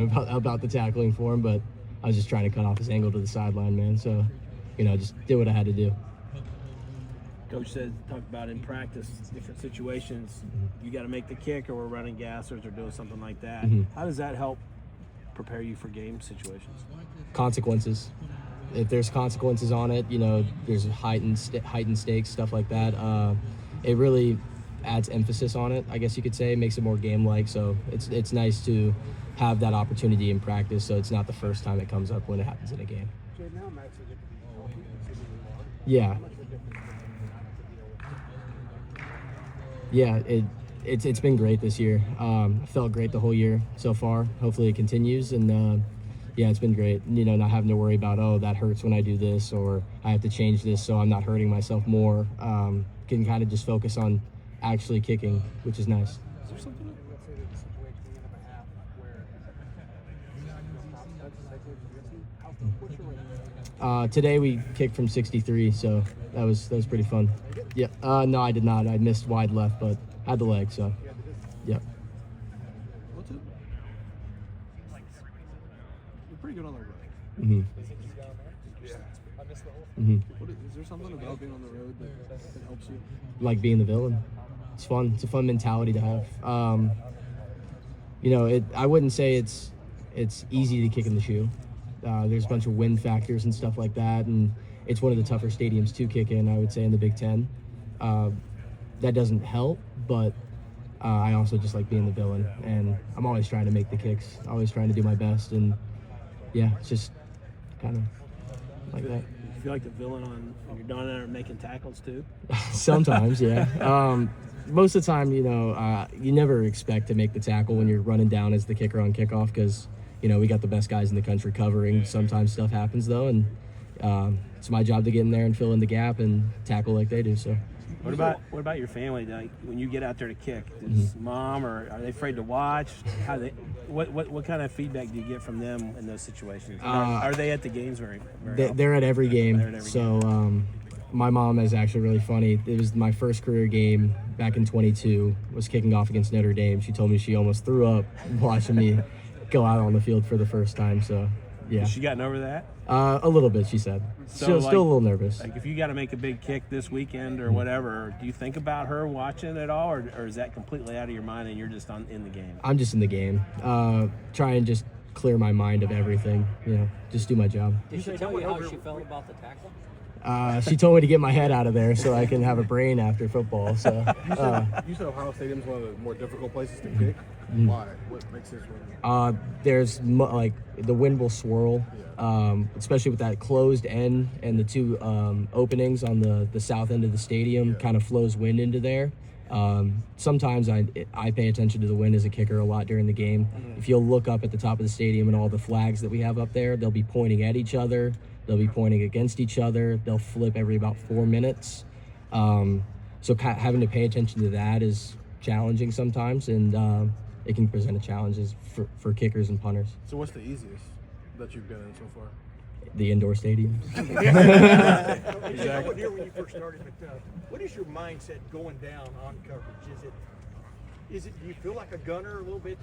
about the tackling for him, but I was just trying to cut off his angle to the sideline, man. So, just did what I had to do. Coach said, talk about in practice, different situations, you got to make the kick or we're running gassers or doing something like that. How does that help prepare you for game situations? Consequences. If there's consequences on it, there's heightened stakes, stuff like that. It really adds emphasis on it, I guess you could say. It makes it more game-like. So it's nice to have that opportunity in practice, so it's not the first time it comes up when it happens in a game. Yeah. Yeah, it's been great this year. I felt great the whole year so far. Hopefully it continues, and yeah, it's been great. Not having to worry about, that hurts when I do this, or I have to change this so I'm not hurting myself more. Can kind of just focus on actually kicking, which is nice. Is there something today we kicked from 63, so that was pretty fun. Yeah. No, I did not. I missed wide left, but had the leg, so yeah. What's it? You're pretty good on the road. Is there something about being on the road that helps you? Like being the villain. It's fun. It's a fun mentality to have. I wouldn't say it's easy to kick in the shoe. There's a bunch of wind factors and stuff like that, and it's one of the tougher stadiums to kick in, I would say, in the Big Ten. That doesn't help, but I also just like being the villain, and I'm always trying to make the kicks, always trying to do my best, and yeah, it's just kind of like that. You feel like the villain when you're down there making tackles too? Sometimes, yeah. Most of the time, you never expect to make the tackle when you're running down as the kicker on kickoff because, we got the best guys in the country covering. Sometimes stuff happens, though, and it's my job to get in there and fill in the gap and tackle like they do. So, what about your family? Like, when you get out there to kick, does mom or are they afraid to watch? What kind of feedback do you get from them in those situations? Are they at the games very they're at every game. So my mom is actually really funny. It was my first career game back in 22. Was kicking off against Notre Dame. She told me she almost threw up watching me go out on the field for the first time. So yeah. Has she gotten over that? A little bit, she said. Still a little nervous. Like if you got to make a big kick this weekend or whatever, do you think about her watching at all, or is that completely out of your mind and you're just in the game? I'm just in the game. Try and just clear my mind of everything. Just do my job. Did she tell you how she felt about the tackle? She told me to get my head out of there so I can have a brain after football. So you said Ohio Stadium is one of the more difficult places to kick. Why? What makes this one? There's the wind will swirl, especially with that closed end and the two openings on the south end of the stadium. Kind of flows wind into there. Sometimes I pay attention to the wind as a kicker a lot during the game. If you'll look up at the top of the stadium and all the flags that we have up there, they'll be pointing at each other. They'll be pointing against each other. They'll flip every about 4 minutes. So having to pay attention to that is challenging sometimes, and it can present a challenge for kickers and punters. So what's the easiest that you've been in so far? The indoor stadiums. Exactly. I wasn't here when you first started, but what is your mindset going down on coverage? Do you feel like a gunner a little bit?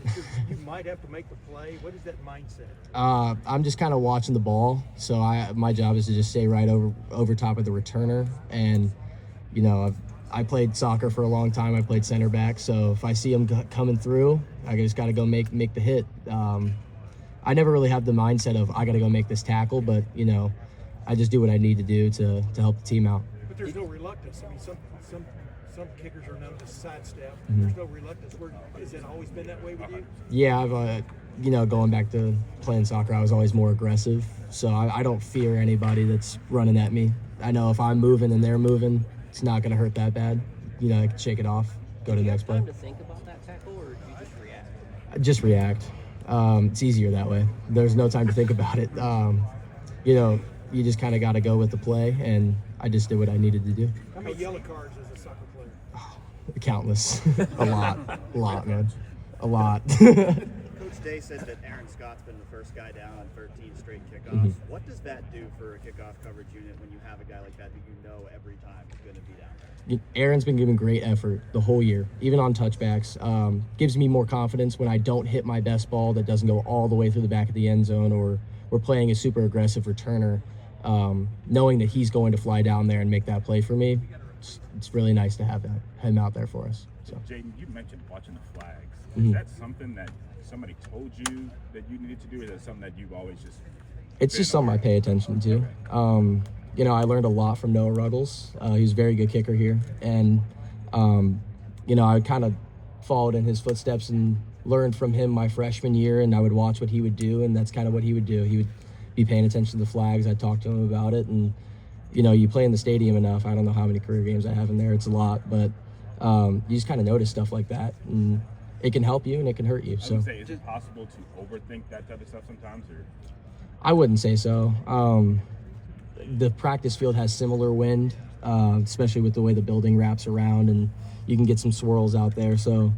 You might have to make the play. What is that mindset? I'm just kind of watching the ball. So my job is to just stay right over top of the returner. And, I played soccer for a long time. I played center back. So if I see them coming through, I just got to go make the hit. I never really have the mindset of I got to go make this tackle, but, I just do what I need to do to help the team out. But there's no reluctance. I mean, some kickers are known to sidestep. There's no reluctance. Has it always been that way with you? Yeah, I've going back to playing soccer, I was always more aggressive. So I don't fear anybody that's running at me. I know if I'm moving and they're moving, it's not going to hurt that bad. I can shake it off, go to the next play. Do you have time to think about that tackle, or do you just react? Just react. It's easier that way. There's no time to think about it. You just kind of got to go with the play, and I just did what I needed to do. How many yellow cards as a soccer player? Oh, countless. A lot, man. A lot. Coach Coach Day said that Aaron Scott's been the first guy down on 13 straight kickoffs. Mm-hmm. What does that do for a kickoff coverage unit when you have a guy like that you know every time is going to be down there? Aaron's been giving great effort the whole year, even on touchbacks. Gives me more confidence when I don't hit my best ball that doesn't go all the way through the back of the end zone, or we're playing a super aggressive returner. Knowing that he's going to fly down there and make that play for me, it's really nice to have him out there for us. So. Jayden, you mentioned watching the flags. Mm-hmm. Is that something that somebody told you that you needed to do, or is that something that you've always just... It's just something I pay attention to. You know, I learned a lot from Noah Ruggles. He's a very good kicker here. And, you know, I kind of followed in his footsteps and learned from him my freshman year, and I would watch what he would do, and that's kind of what he would do. He would be paying attention to the flags. I'd talk to him about it. And, you know, you play in the stadium enough. I don't know how many career games I have in there. It's a lot. But you just kind of notice stuff like that. And it can help you and it can hurt you. I So would say, is it possible to overthink that type of stuff sometimes? Or I wouldn't say so. The practice field has similar wind, especially with the way the building wraps around, and you can get some swirls out there. So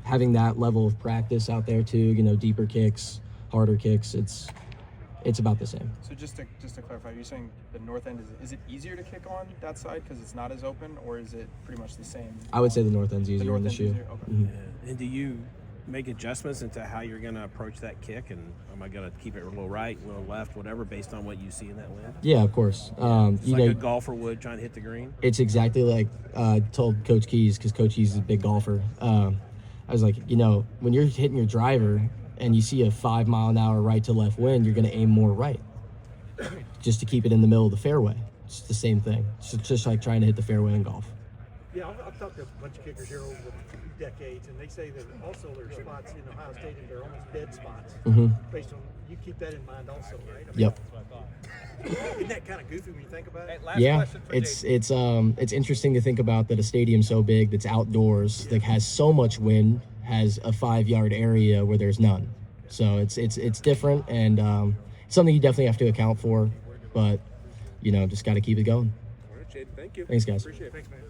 having that level of practice out there too, you know, deeper kicks, harder kicks, it's about the same. So just to clarify, you're saying the north end is it easier to kick on that side because it's not as open, or is it pretty much the same? I would say the north end's The easier north in the end's shoe. easier? Okay. Mhm. And do you make adjustments into how you're going to approach that kick? And am I going to keep it a little right, a little left, whatever, based on what you see in that wind? Yeah, of course. It's You like know, a golfer would trying to hit the green. it's exactly like I told Coach Keys, because Coach Keys is a big golfer. I was like, you know, when you're hitting your driver and you see a 5 mile an hour right to left wind, you're going to aim more right, just to keep it in the middle of the fairway. It's the same thing. It's just like trying to hit the fairway in golf. Yeah, I've talked to a bunch of kickers here over the decades, and they say that also there's spots in Ohio State that are almost dead spots. Based on, you keep that in mind also, right? I mean, Yep. Isn't that kind of goofy when you think about it? Yeah, it's interesting to think about that a stadium so big that's outdoors, that has so much wind, has a 5-yard area where there's none. So it's different, and something you definitely have to account for, but you know, just got to keep it going. All right, Jayden, thank you. Thanks, guys. Appreciate it. Thanks, man.